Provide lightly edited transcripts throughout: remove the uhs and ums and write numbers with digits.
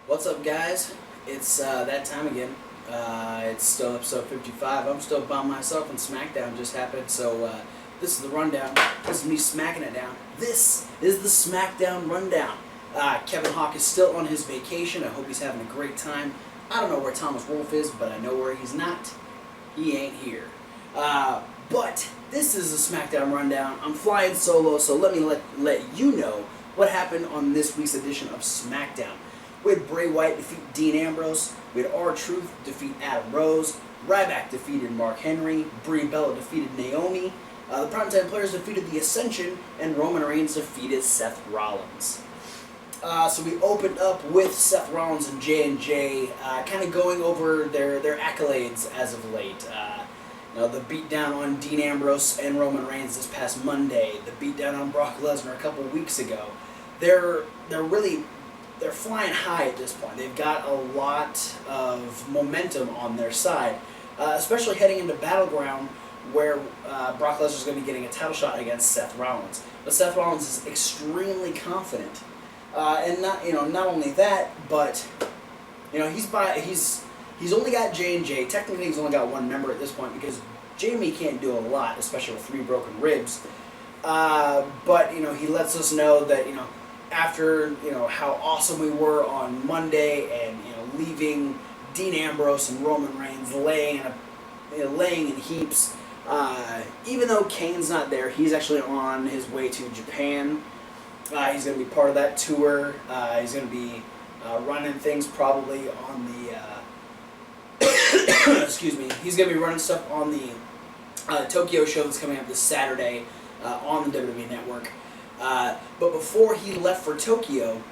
What's up, guys? It's that time again. It's still episode 55. I'm still by myself, and Smackdown just happened, so this is the rundown. This is me smacking it down. This is the Smackdown rundown. Kevin Hawk is still on his vacation. I hope he's having a great time. I don't know where Thomas Wolfe is, but I know where he's not. He ain't here. But this is the Smackdown rundown. I'm flying solo, so let me let you know what happened on this week's edition of Smackdown. We had Bray Wyatt defeat Dean Ambrose. We had R-Truth defeat Adam Rose. Ryback defeated Mark Henry. Brie Bella defeated Naomi. The Primetime Players defeated The Ascension. And Roman Reigns defeated Seth Rollins. So we opened up with Seth Rollins and J&J kind of going over their accolades as of late. The beatdown on Dean Ambrose and Roman Reigns this past Monday. The beatdown on Brock Lesnar a couple weeks ago. They're flying high at this point. They've got a lot of momentum on their side, especially heading into Battleground, where Brock Lesnar is going to be getting a title shot against Seth Rollins. But Seth Rollins is extremely confident, and not only that, but he's only got J&J. Technically, he's only got one member at this point because Jamie can't do a lot, especially with 3 broken ribs. But he lets us know that after how awesome we were on Monday, and leaving Dean Ambrose and Roman Reigns laying in heaps. Even though Kane's not there, he's actually on his way to Japan. He's going to be part of that tour. He's going to be running things probably on the excuse me. He's going to be running stuff on the Tokyo show that's coming up this Saturday on the WWE Network. But before he left for Tokyo,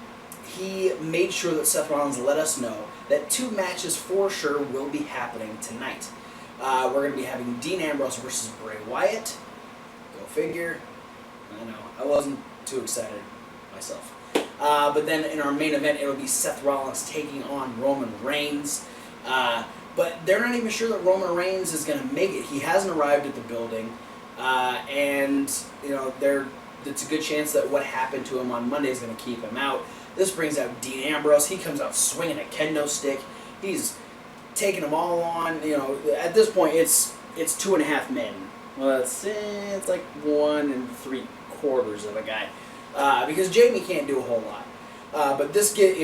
he made sure that Seth Rollins let us know that 2 matches for sure will be happening tonight. We're going to be having Dean Ambrose versus Bray Wyatt. Go figure. I know, I wasn't too excited myself. But then in our main event, it'll be Seth Rollins taking on Roman Reigns. But they're not even sure that Roman Reigns is going to make it. He hasn't arrived at the building. And it's a good chance that what happened to him on Monday is going to keep him out. This brings out Dean Ambrose. He comes out swinging a kendo stick. He's taking them all on. At this point, it's 2.5 men. Well, it's like 1 3/4 of a guy, because Jamie can't do a whole lot. But this gets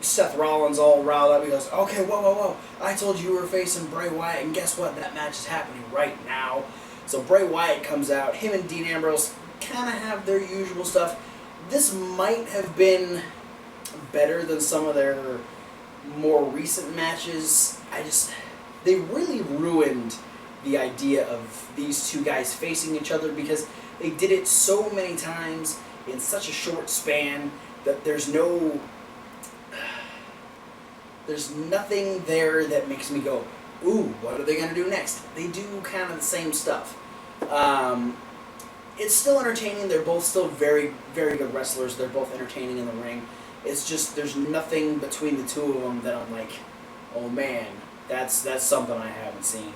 Seth Rollins all riled up. He goes, "Okay, whoa! I told you were facing Bray Wyatt, and guess what? That match is happening right now." So Bray Wyatt comes out. Him and Dean Ambrose kind of have their usual stuff. This might have been better than some of their more recent matches. They really ruined the idea of these 2 guys facing each other because they did it so many times in such a short span that there's nothing there that makes me go, ooh, what are they going to do next? They do kind of the same stuff. It's still entertaining. They're both still very, very good wrestlers. They're both entertaining in the ring. It's just there's nothing between the 2 of them that I'm like, oh man, that's something I haven't seen.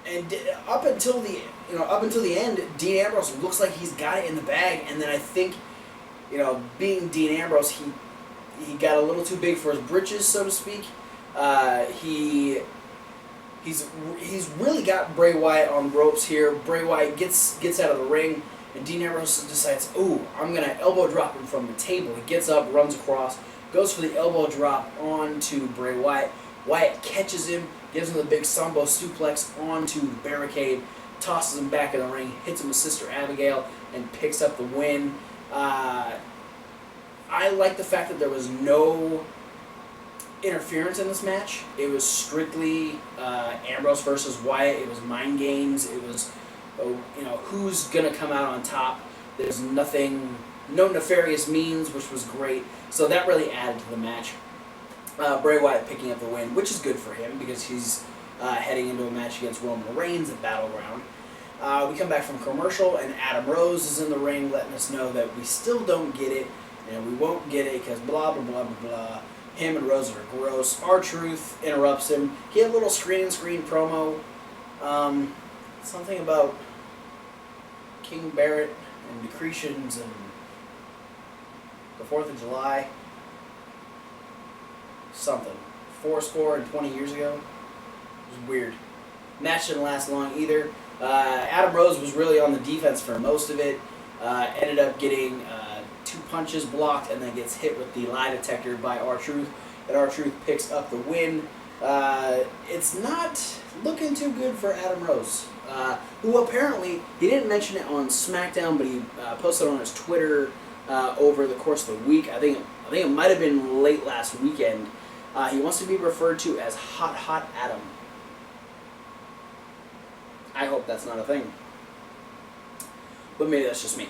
And up until the end, Dean Ambrose looks like he's got it in the bag. And then I think, being Dean Ambrose, he got a little too big for his britches, so to speak. He's really got Bray Wyatt on ropes here. Bray Wyatt gets out of the ring, and Dean Ambrose decides, ooh, I'm going to elbow drop him from the table. He gets up, runs across, goes for the elbow drop onto Bray Wyatt. Wyatt catches him, gives him the big Sambo suplex onto the barricade, tosses him back in the ring, hits him with Sister Abigail, and picks up the win. I like the fact that there was no interference in this match. It was strictly Ambrose versus Wyatt. It was mind games. It was who's gonna come out on top. There's no nefarious means, which was great. So that really added to the match. Bray Wyatt picking up the win, which is good for him because he's heading into a match against Roman Reigns at Battleground. We come back from commercial, and Adam Rose is in the ring letting us know that we still don't get it, and we won't get it because blah, blah, blah, blah, blah. Him and Rose are gross. R-Truth interrupts him. He had a little screen promo. Something about King Barrett and Decretions and the 4th of July, something. 20 years ago. It was weird. Match didn't last long either. Adam Rose was really on the defense for most of it. Ended up getting 2 punches blocked and then gets hit with the lie detector by R-Truth. And R-Truth picks up the win. It's not looking too good for Adam Rose, who apparently, he didn't mention it on Smackdown, but he posted on his Twitter over the course of the week. I think it might have been late last weekend. He wants to be referred to as Hot Adam. I hope that's not a thing. But maybe that's just me.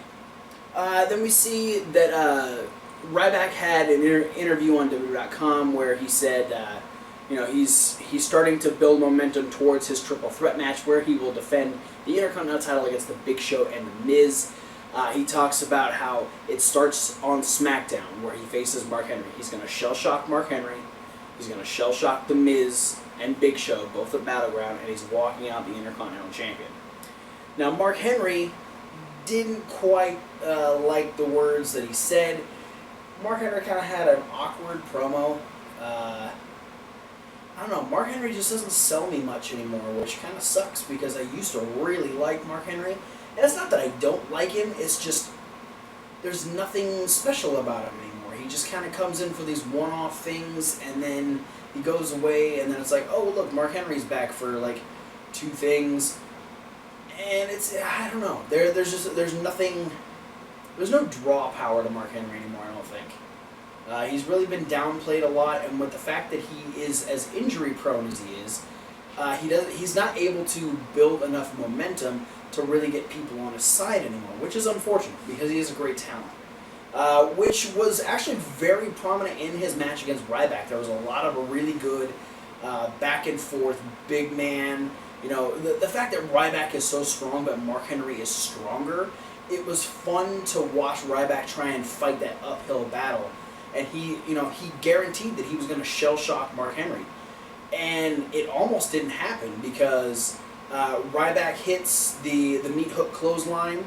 Then we see that Ryback had an interview on WWE.com where he said, he's starting to build momentum towards his triple threat match where he will defend the Intercontinental title against the Big Show and the Miz. He talks about how it starts on Smackdown where he faces Mark Henry. He's going to shell shock Mark Henry. He's going to shell shock the Miz and Big Show, both at Battleground, and he's walking out the Intercontinental Champion. Now, Mark Henry didn't quite like the words that he said. Mark Henry kind of had an awkward promo. I don't know, Mark Henry just doesn't sell me much anymore, which kind of sucks because I used to really like Mark Henry. And it's not that I don't like him, it's just there's nothing special about him anymore. He just kind of comes in for these one-off things and then he goes away and then it's like, oh look, Mark Henry's back for like 2 things. And it's, I don't know, there's nothing, there's no draw power to Mark Henry anymore, I don't think. He's really been downplayed a lot, and with the fact that he is as injury prone as he is, he's not able to build enough momentum to really get people on his side anymore, which is unfortunate because he is a great talent. Which was actually very prominent in his match against Ryback. There was a lot of really good back and forth, big man. The fact that Ryback is so strong but Mark Henry is stronger, it was fun to watch Ryback try and fight that uphill battle. And he guaranteed that he was going to shell shock Mark Henry. And it almost didn't happen because Ryback hits the meat hook clothesline,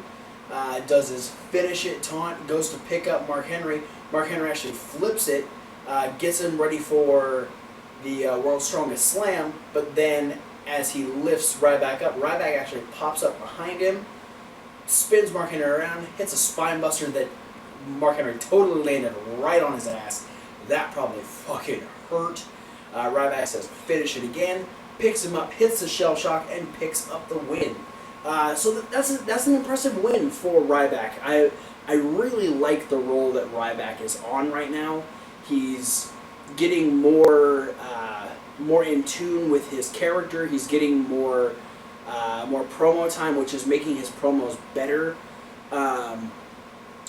does his finish it taunt, goes to pick up Mark Henry. Mark Henry actually flips it, gets him ready for the World's Strongest Slam, but then as he lifts Ryback up, Ryback actually pops up behind him, spins Mark Henry around, hits a spine buster that Mark Henry totally landed right on his ass. That probably fucking hurt. Ryback says, finish it again, picks him up, hits the shell shock, and picks up the win. So that's an impressive win for Ryback. I really like the role that Ryback is on right now. He's getting more in tune with his character. He's getting more promo time, which is making his promos better.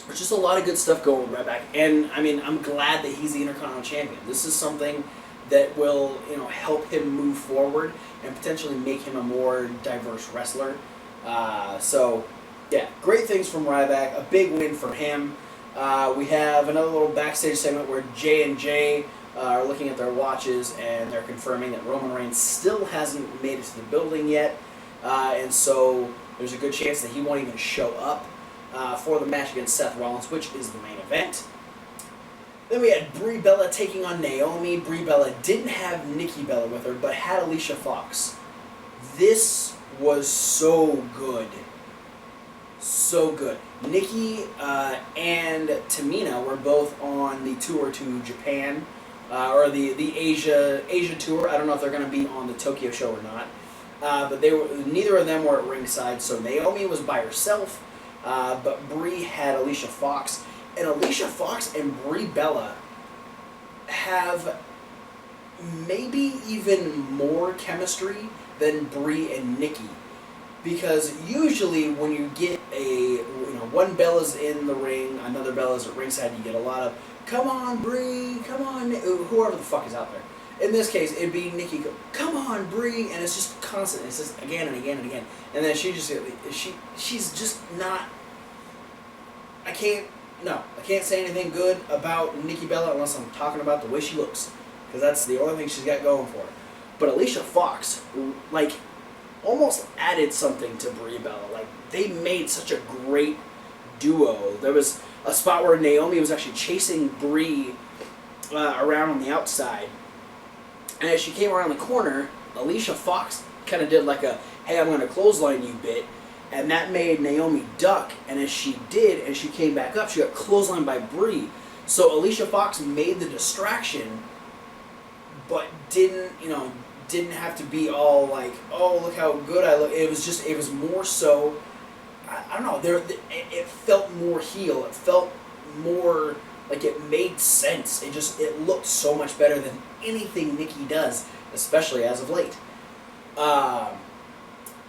There's just a lot of good stuff going with Ryback, and I mean, I'm glad that he's the Intercontinental Champion. This is something that will help him move forward and potentially make him a more diverse wrestler. So yeah, great things from Ryback. A big win for him. We have another little backstage segment where J&J are looking at their watches and they're confirming that Roman Reigns still hasn't made it to the building yet, and so there's a good chance that he won't even show up for the match against Seth Rollins, which is the main event. Then we had Brie Bella taking on Naomi. Brie Bella didn't have Nikki Bella with her, but had Alicia Fox. This was so good. So good. Nikki and Tamina were both on the tour to Japan, or the Asia tour. I don't know if they're going to be on the Tokyo show or not. But neither of them were at ringside, so Naomi was by herself, but Brie had Alicia Fox. And Alicia Fox and Brie Bella have maybe even more chemistry than Brie and Nikki. Because usually when you get one Bella's in the ring, another Bella's at ringside, you get a lot of, come on Brie, come on, whoever the fuck is out there. In this case, it'd be Nikki go, come on Brie, and it's just constant. It's just again and again and again. And then she's just not, I can't say anything good about Nikki Bella unless I'm talking about the way she looks. Because that's the only thing she's got going for her. But Alicia Fox, almost added something to Brie Bella. They made such a great duo. There was a spot where Naomi was actually chasing Brie around on the outside. And as she came around the corner, Alicia Fox kind of did like a, hey, I'm going to clothesline you bit. And that made Naomi duck. And as she did, and she came back up, she got clotheslined by Brie. So Alicia Fox made the distraction, but didn't have to be all like, oh, look how good I look. It was more so, I don't know, it felt more heel. It felt more like it made sense. It looked so much better than anything Nikki does, especially as of late. The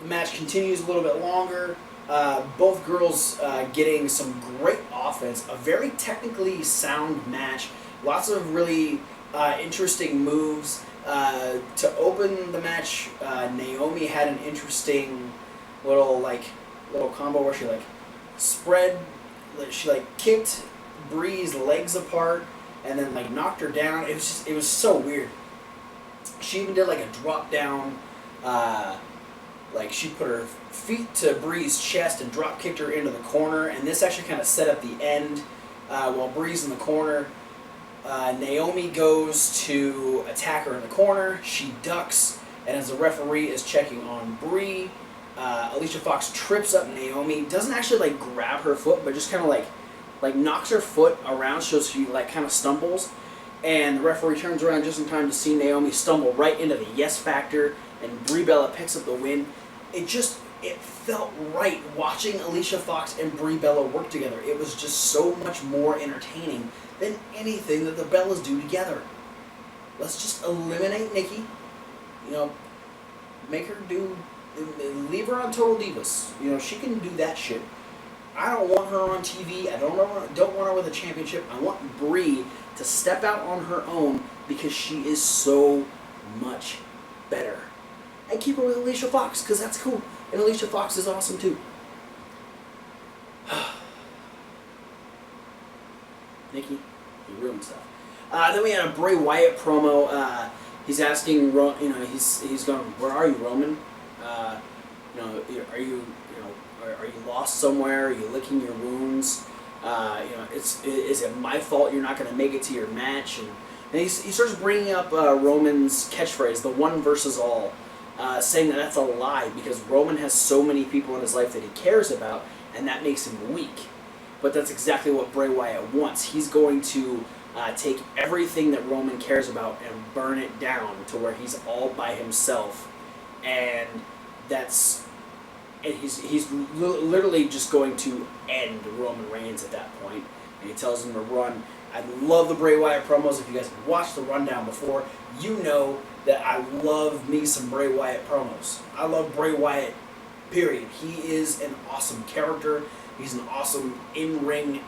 match continues a little bit longer. Both girls getting some great offense. A very technically sound match. Lots of really interesting moves. To open the match, Naomi had an interesting little combo where she she kicked Brie's legs apart and then knocked her down. It was so weird. She even did a drop down. She put her feet to Brie's chest and drop kicked her into the corner, and this actually kind of set up the end. While Brie's in the corner, Naomi goes to attack her in the corner. She ducks, and as the referee is checking on Brie, Alicia Fox trips up Naomi. Doesn't actually grab her foot, but just kind of knocks her foot around so she kind of stumbles. And the referee turns around just in time to see Naomi stumble right into the yes factor, and Brie Bella picks up the win. It felt right watching Alicia Fox and Brie Bella work together. It was just so much more entertaining than anything that the Bellas do together. Let's just eliminate Nikki. Make her leave her on Total Divas. She can do that shit. I don't want her on TV. I don't want her with a championship. I want Brie to step out on her own because she is so much better. And keep her with Alicia Fox because that's cool. And Alicia Fox is awesome too. Nikki, you ruined stuff. Then we had a Bray Wyatt promo. He's asking, he's going, where are you, Roman? Are you lost somewhere? Are you licking your wounds? Is it my fault you're not going to make it to your match? And he starts bringing up Roman's catchphrase, the one versus all, saying that that's a lie because Roman has so many people in his life that he cares about, and that makes him weak. But that's exactly what Bray Wyatt wants. He's going to take everything that Roman cares about and burn it down to where he's all by himself, and he's literally just going to end Roman Reigns at that point. And he tells him to run. I love the Bray Wyatt promos. If you guys have watched the rundown before, you know that I love me some Bray Wyatt promos. I love Bray Wyatt, period. He is an awesome character. He's an awesome in-ring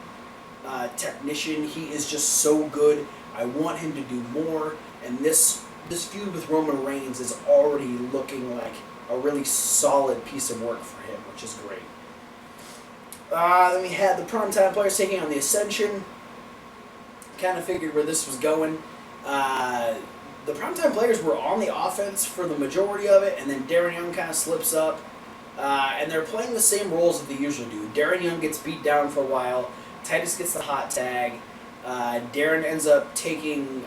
technician. He is just so good. I want him to do more. And this feud with Roman Reigns is already looking like a really solid piece of work for him, which is great. Then we had the Primetime Players taking on the Ascension. Kind of figured where this was going. The Primetime Players were on the offense for the majority of it, and then Darren Young kind of slips up. And they're playing the same roles that they usually do. Darren Young gets beat down for a while. Titus gets the hot tag. Darren ends up taking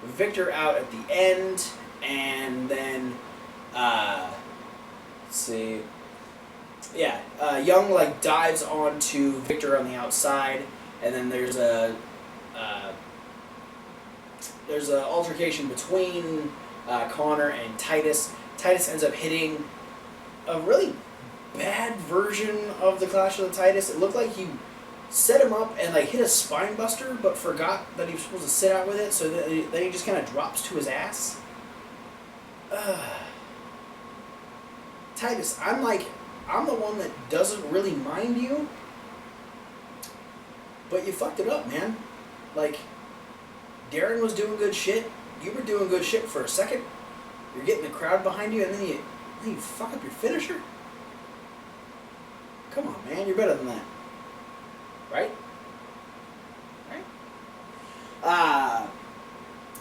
Victor out at the end, and then let's see. Yeah, Young dives onto Victor on the outside, and then there's a altercation between Connor and Titus. Titus ends up hitting a really bad version of the Clash of the Titus. It looked like he set him up and hit a spine buster, but forgot that he was supposed to sit out with it, so then he just kind of drops to his ass. Titus, I'm the one that doesn't really mind you, but you fucked it up, man. Darren was doing good shit. You were doing good shit for a second. You're getting the crowd behind you, and then you fuck up your finisher? Come on, man. You're better than that. Right?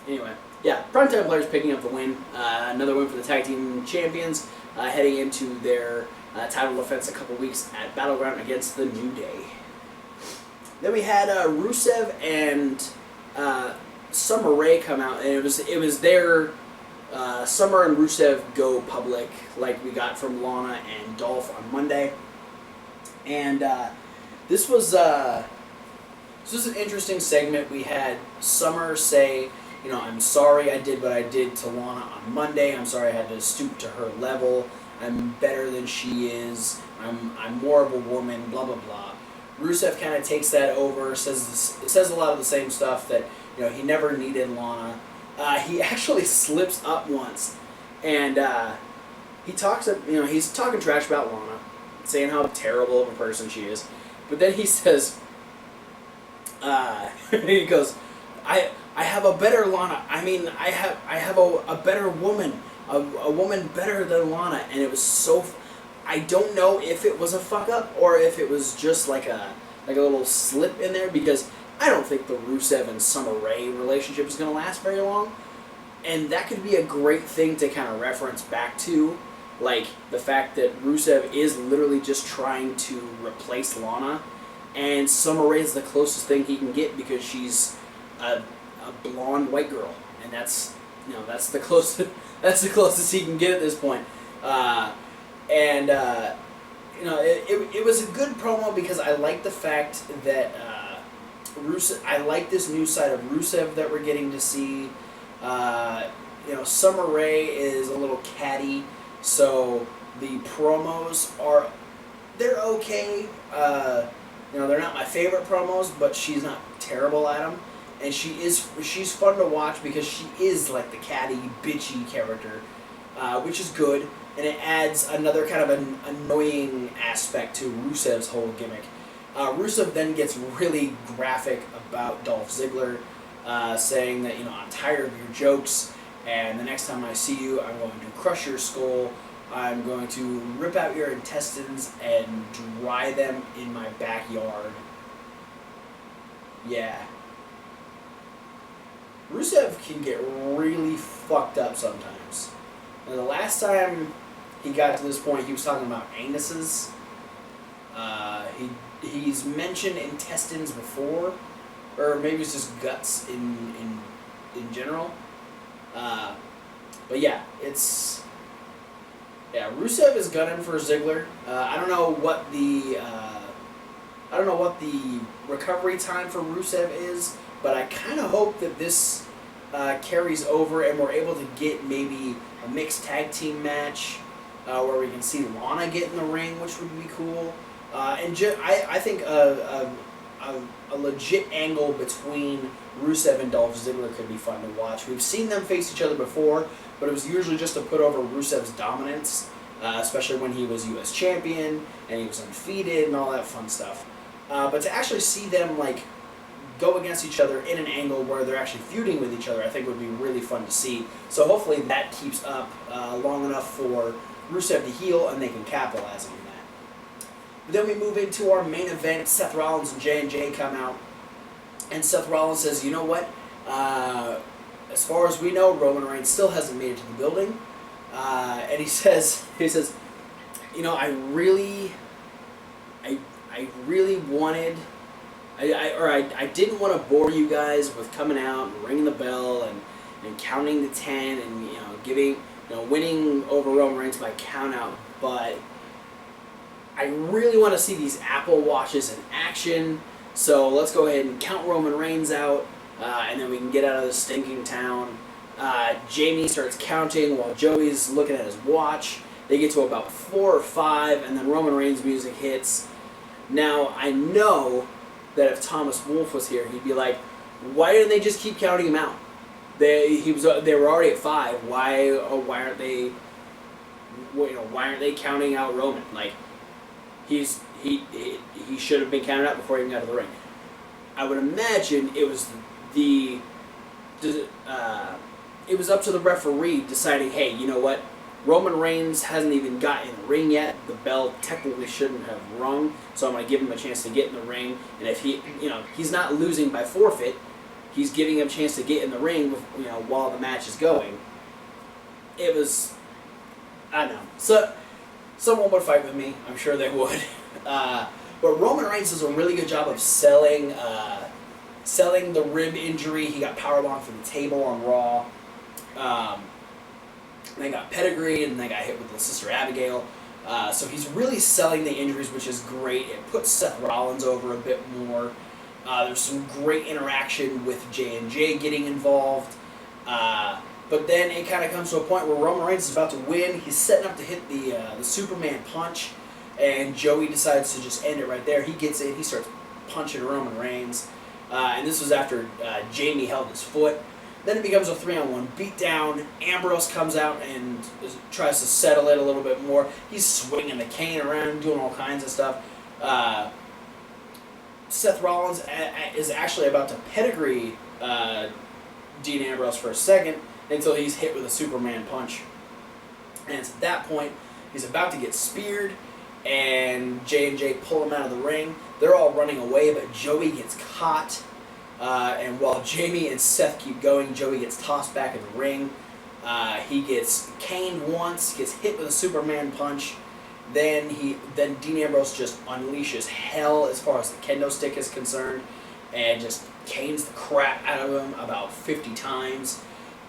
Anyway. Yeah, Primetime Players picking up the win. Another win for the Tag Team Champions, heading into their title defense a couple weeks at Battleground against the New Day. Then we had Rusev and Summer Rae come out, and it was their Summer and Rusev go public, like we got from Lana and Dolph on Monday, and this was an interesting segment. We had Summer say, you know, I'm sorry I did what I did to Lana on Monday. I'm sorry I had to stoop to her level. I'm better than she is. I'm more of a woman. Blah blah blah. Rusev kind of takes that over. Says a lot of the same stuff that, you know, he never needed Lana. He actually slips up once, and he talks. You know, he's talking trash about Lana, saying how terrible of a person she is. But then he says, he goes, I have a better Lana. I mean, I have a better woman, a woman better than Lana, and it was so. I don't know if it was a fuck up or if it was just like a little slip in there, because I don't think the Rusev and Summer Rae relationship is going to last very long, and that could be a great thing to kind of reference back to, like the fact that Rusev is literally just trying to replace Lana, and Summer Rae is the closest thing he can get because she's a blonde white girl, and that's the closest he can get at this point. It was a good promo because I like the fact that Rusev. I like this new side of Rusev that we're getting to see. Summer Rae is a little catty, so the promos they're okay. They're not my favorite promos, but she's not terrible at them, and she's fun to watch because she is like the catty, bitchy character, which is good. And it adds another kind of an annoying aspect to Rusev's whole gimmick. Rusev then gets really graphic about Dolph Ziggler, saying that, I'm tired of your jokes, and the next time I see you, I'm going to crush your skull. I'm going to rip out your intestines and dry them in my backyard. Yeah. Rusev can get really fucked up sometimes. And the last time he got to this point, he was talking about anuses. He's mentioned intestines before, or maybe it's just guts in general. But yeah, Rusev is gunning for Ziggler. I don't know what the recovery time for Rusev is, but I kind of hope that this carries over and we're able to get maybe a mixed tag team match where we can see Lana get in the ring, which would be cool. I think a legit angle between Rusev and Dolph Ziggler could be fun to watch. We've seen them face each other before, but it was usually just to put over Rusev's dominance, especially when he was U.S. champion and he was undefeated and all that fun stuff. But to actually see them go against each other in an angle where they're actually feuding with each other, I think would be really fun to see. So hopefully that keeps up long enough for Rusev to heal and they can capitalize on that. But then we move into our main event. Seth Rollins and J&J come out, and Seth Rollins says, you know what, as far as we know, Roman Reigns still hasn't made it to the building. And he says, I really wanted, I didn't want to bore you guys with coming out and ringing the bell and counting to 10 and winning over Roman Reigns by count out, but I really want to see these Apple Watches in action. So let's go ahead and count Roman Reigns out, and then we can get out of this stinking town. Jamie starts counting while Joey's looking at his watch. They get to about 4 or 5, and then Roman Reigns' music hits. Now, I know that if Thomas Wolfe was here, he'd be like, why didn't they just keep counting him out? They were already at 5. Why aren't they counting out Roman? Like, he should have been counted out before he even got to the ring. I would imagine it was it was up to the referee deciding, hey, you know what? Roman Reigns hasn't even gotten in the ring yet. The bell technically shouldn't have rung, so I'm going to give him a chance to get in the ring. And if he's not losing by forfeit, he's giving him a chance to get in the ring, while the match is going. It was, I don't know. So someone would fight with me. I'm sure they would. But Roman Reigns does a really good job of selling the rib injury. He got powerbombed from the table on Raw. They got pedigree, and they got hit with the Sister Abigail. So he's really selling the injuries, which is great. It puts Seth Rollins over a bit more. There's some great interaction with J&J getting involved. But then it kind of comes to a point where Roman Reigns is about to win. He's setting up to hit the Superman punch, and Joey decides to just end it right there. He gets in, he starts punching Roman Reigns. And this was after Jamie held his foot. Then it becomes a 3-on-1 beatdown. Ambrose comes out and tries to settle it a little bit more. He's swinging the cane around, doing all kinds of stuff. Seth Rollins is actually about to pedigree Dean Ambrose for a second until he's hit with a Superman punch. And it's at that point he's about to get speared, and J&J pull him out of the ring. They're all running away, but Joey gets caught. And while Jamie and Seth keep going, Joey gets tossed back in the ring. He gets caned once, gets hit with a Superman punch. Then Dean Ambrose just unleashes hell as far as the kendo stick is concerned, and just canes the crap out of him about 50 times.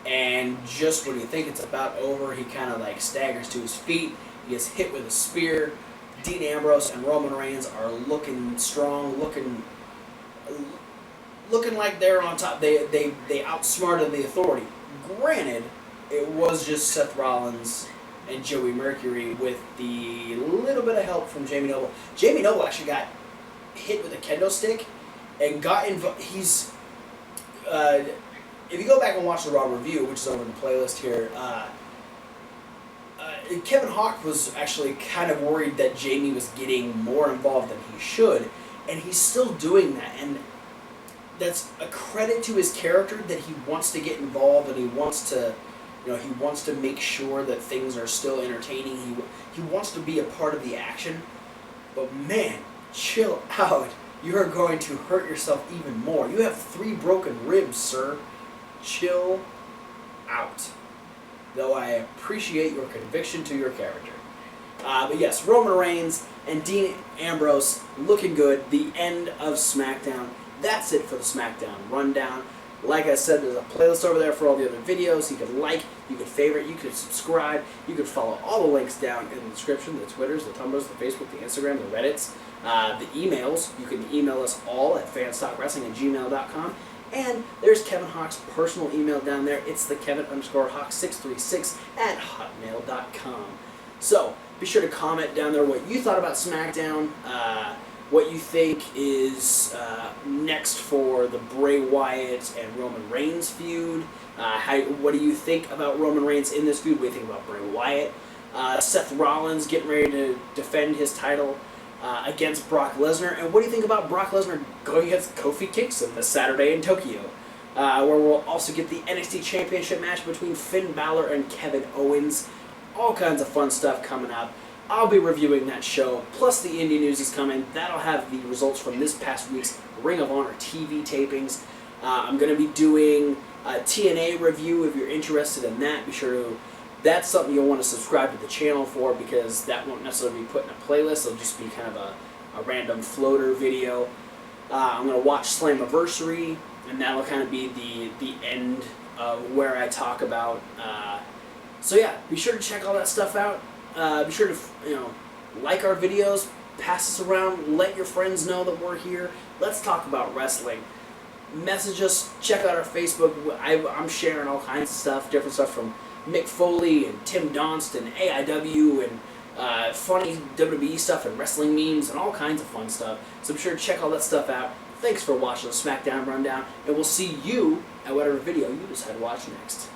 And just when you think it's about over, he kind of like staggers to his feet. He gets hit with a spear. Dean Ambrose and Roman Reigns are looking strong, looking like they're on top. They outsmarted the Authority. Granted, it was just Seth Rollins and Joey Mercury with the little bit of help from Jamie Noble. Jamie Noble actually got hit with a kendo stick and got involved. He's if you go back and watch the Raw review, which is over in the playlist here, Kevin Hawk was actually kind of worried that Jamie was getting more involved than he should, and he's still doing that. And that's a credit to his character that he wants to get involved, and he wants to, he wants to make sure that things are still entertaining. He wants to be a part of the action. But man, chill out. You are going to hurt yourself even more. You have 3 broken ribs, sir. Chill out. Though I appreciate your conviction to your character. But yes, Roman Reigns and Dean Ambrose looking good. The end of SmackDown. That's it for the SmackDown rundown. Like I said, there's a playlist over there for all the other videos. You can like, you can favorite, you can subscribe, you can follow all the links down in the description, the Twitters, the Tumblrs, the Facebook, the Instagram, the Reddits, the emails. You can email us all at fanstalkwrestling@gmail.com. And there's Kevin Hawk's personal email down there. It's the Kevin_Hawk636@hotmail.com. So, be sure to comment down there what you thought about SmackDown, what you think is next for the Bray Wyatt and Roman Reigns feud. What do you think about Roman Reigns in this feud? What do you think about Bray Wyatt? Seth Rollins getting ready to defend his title against Brock Lesnar. And what do you think about Brock Lesnar going against Kofi Kingston this Saturday in Tokyo? Where we'll also get the NXT Championship match between Finn Balor and Kevin Owens. All kinds of fun stuff coming up. I'll be reviewing that show, plus the indie news is coming. That'll have the results from this past week's Ring of Honor TV tapings. I'm going to be doing a TNA review if you're interested in that. Be sure to, that's something you'll want to subscribe to the channel for, because that won't necessarily be put in a playlist. It'll just be kind of a random floater video. I'm going to watch Slammiversary, and that'll kind of be the end of where I talk about. So yeah, be sure to check all that stuff out. Be sure to like our videos, pass us around, let your friends know that we're here. Let's talk about wrestling. Message us, check out our Facebook. I'm sharing all kinds of stuff, different stuff from Mick Foley and Tim Donston, AIW, and funny WWE stuff and wrestling memes and all kinds of fun stuff. So be sure to check all that stuff out. Thanks for watching the SmackDown Rundown, and we'll see you at whatever video you decide to watch next.